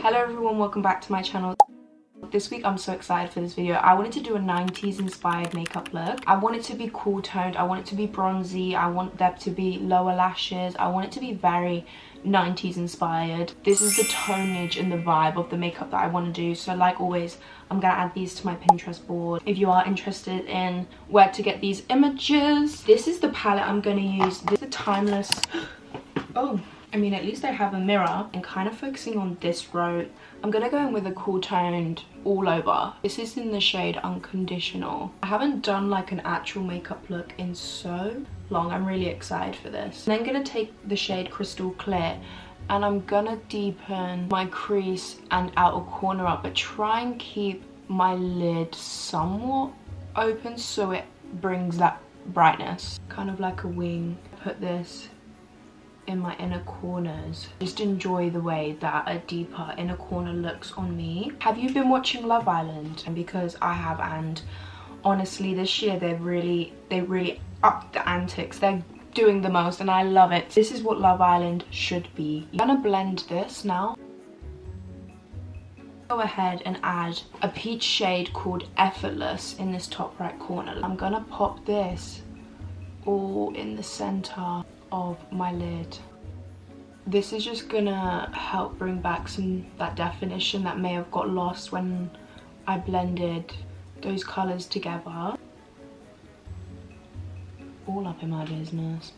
Hello everyone, welcome back to my channel. This week I'm so excited for this video. I wanted to do a 90s inspired makeup look. I want it to be cool toned, I want it to be bronzy, I want there to be lower lashes, I want it to be very 90s inspired. This is the tonage and the vibe of the makeup that I want to do. So like always, I'm gonna add these to my Pinterest board if you are interested in where to get these images. This is the palette I'm gonna use. This is the Timeless. Oh, I mean, at least I have a mirror. And kind of focusing on this row, I'm gonna go in with a cool toned all over. This is in the shade Unconditional. I haven't done like an actual makeup look in so long. I'm really excited for this. I'm then gonna take the shade Crystal Clear and I'm gonna deepen my crease and outer corner up, but try and keep my lid somewhat open so it brings that brightness, kind of like a wing. Put this in my inner corners. Just enjoy the way that a deeper inner corner looks on me. Have you been watching Love Island? And because I have, and honestly this year they really upped the antics. They're doing the most and I love it. This is what Love Island should be. I'm gonna blend this now. Go ahead and add a peach shade called Effortless in this top right corner. I'm gonna pop this all in the center of my lid. This is just gonna help bring back that definition that may have got lost when I blended those colors together. All up in my business.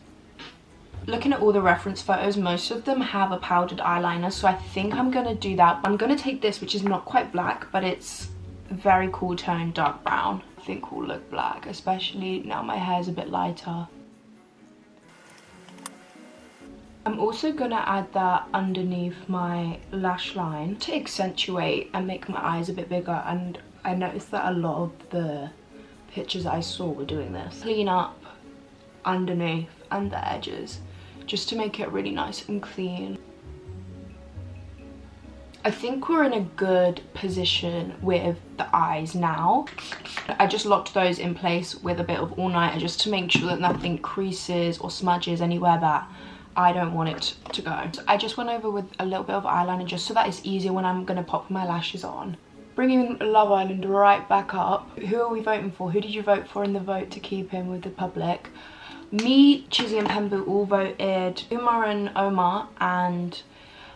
Looking at all the reference photos, most of them have a powdered eyeliner, so I think I'm gonna do that. I'm gonna take this, which is not quite black, but it's very cool tone, dark brown. I think will look black, especially now my hair's a bit lighter. I'm also gonna add that underneath my lash line to accentuate and make my eyes a bit bigger, and I noticed that a lot of the pictures I saw were doing this. Clean up underneath and the edges just to make it really nice and clean. I think we're in a good position with the eyes now. I just locked those in place with a bit of all-nighter just to make sure that nothing creases or smudges anywhere that I don't want it to go. So I just went over with a little bit of eyeliner just so that it's easier when I'm gonna pop my lashes on. Bringing Love Island right back up. Who are we voting for? Who did you vote for in the vote to keep him with the public? Me, Chizzy and Pembu all voted Umar and Omar, and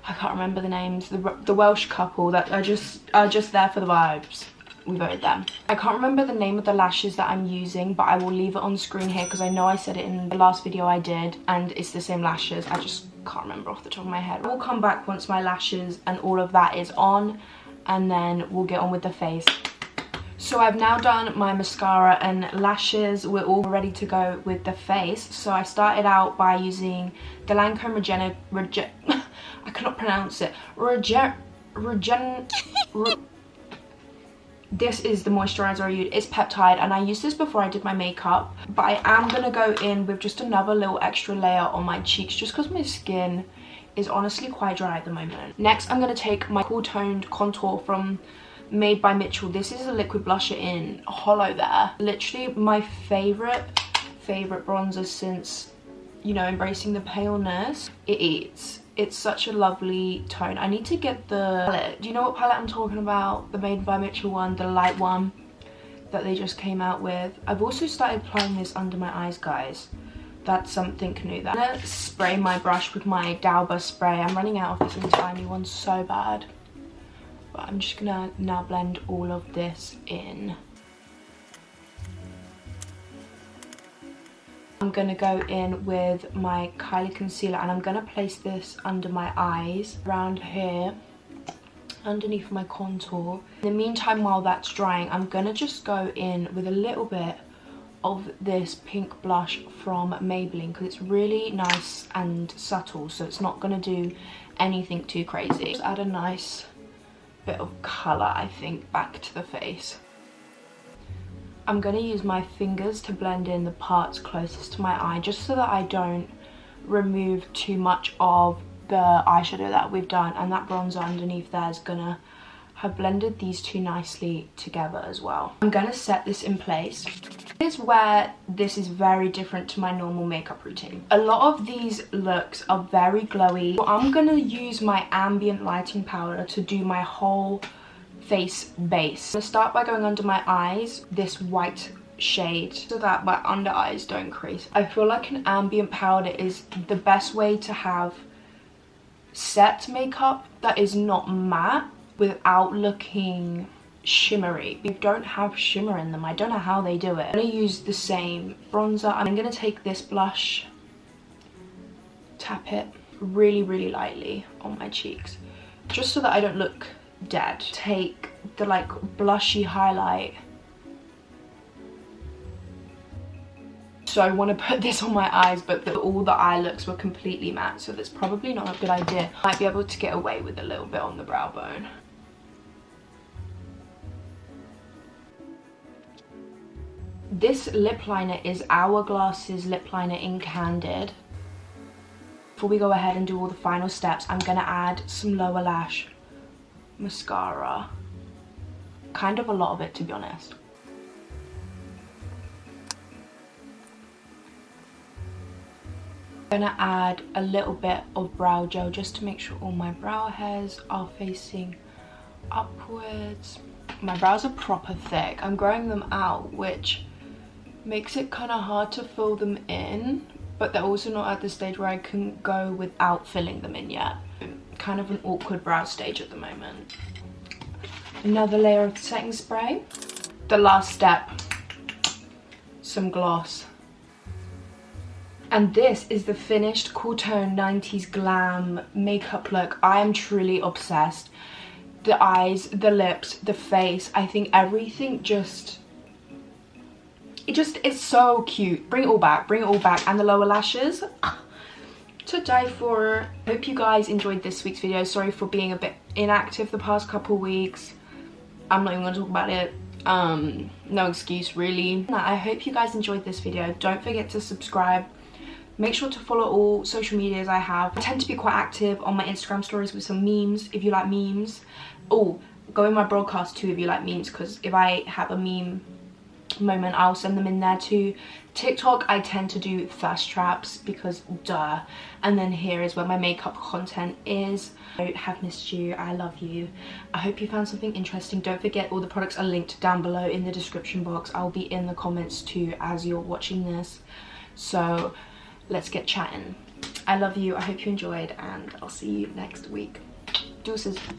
I can't remember the names, the Welsh couple that are just there for the vibes. We voted them. I can't remember the name of the lashes that I'm using, but I will leave it on screen here because I know I said it in the last video I did and it's the same lashes. I just can't remember off the top of my head. We'll come back once my lashes and all of that is on, and then we'll get on with the face. So I've now done my mascara and lashes. We're all ready to go with the face. So I started out by using the Lancome I cannot pronounce it. This is the moisturizer I use. It's peptide, and I used this before I did my makeup, but I am gonna go in with just another little extra layer on my cheeks just because my skin is honestly quite dry at the moment. Next, I'm gonna take my cool toned contour from Made by Mitchell. This is a liquid blusher in Hollow There. Literally my favorite bronzer since, you know, embracing the paleness. It eats. It's such a lovely tone. I need to get the palette. Do you know what palette I'm talking about? The Made by Mitchell one, the light one that they just came out with. I've also started applying this under my eyes, guys. That's something new. I'm gonna spray my brush with my Dauber spray. I'm running out of this tiny one so bad. But I'm just gonna now blend all of this in. I'm gonna go in with my Kylie concealer and I'm gonna place this under my eyes, around here, underneath my contour. In the meantime, while that's drying, I'm gonna just go in with a little bit of this pink blush from Maybelline because it's really nice and subtle, so it's not gonna do anything too crazy. Just add a nice bit of colour, I think, back to the face. I'm going to use my fingers to blend in the parts closest to my eye just so that I don't remove too much of the eyeshadow that we've done, and that bronzer underneath there is going to have blended these two nicely together as well. I'm going to set this in place Here's where this is very different to my normal makeup routine. A lot of these looks are very glowy. So I'm gonna use my ambient lighting powder to do my whole face base. I'm gonna start by going under my eyes, this white shade, so that my under eyes don't crease. I feel like an ambient powder is the best way to have set makeup that is not matte without looking shimmery. They don't have shimmer in them. I don't know how they do it. I'm gonna use the same bronzer. I'm gonna take this blush, tap it really lightly on my cheeks, just so that I don't look dead. Take the like blushy highlight. So I want to put this on my eyes, but all the eye looks were completely matte, so that's probably not a good idea. Might be able to get away with a little bit on the brow bone. This lip liner is Hourglass's lip liner in Candid. Before we go ahead and do all the final steps, I'm going to add some lower lash mascara. Kind of a lot of it, to be honest. I'm going to add a little bit of brow gel just to make sure all my brow hairs are facing upwards. My brows are proper thick. I'm growing them out, which makes it kind of hard to fill them in, but they're also not at the stage where I can go without filling them in yet. Kind of an awkward brow stage at the moment. Another layer of setting spray. The last step, some gloss. And this is the finished cool tone 90s glam makeup look. I am truly obsessed. The eyes, the lips, the face, I think everything it's so cute. Bring it all back, bring it all back. And the lower lashes, to die for. I hope you guys enjoyed this week's video. Sorry for being a bit inactive the past couple weeks. I'm not even gonna talk about it. No excuse really. I hope you guys enjoyed this video. Don't forget to subscribe. Make sure to follow all social medias I have. I tend to be quite active on my Instagram stories with some memes, if you like memes. Oh, go in my broadcast too if you like memes, because if I have a meme moment, I'll send them in there too. TikTok, I tend to do thirst traps because duh. And then here is where my makeup content is. I have missed you. I love you. I hope you found something interesting. Don't forget, all the products are linked down below in the description box. I'll be in the comments too as you're watching this. So let's get chatting. I love you. I hope you enjoyed, and I'll see you next week. Deuces.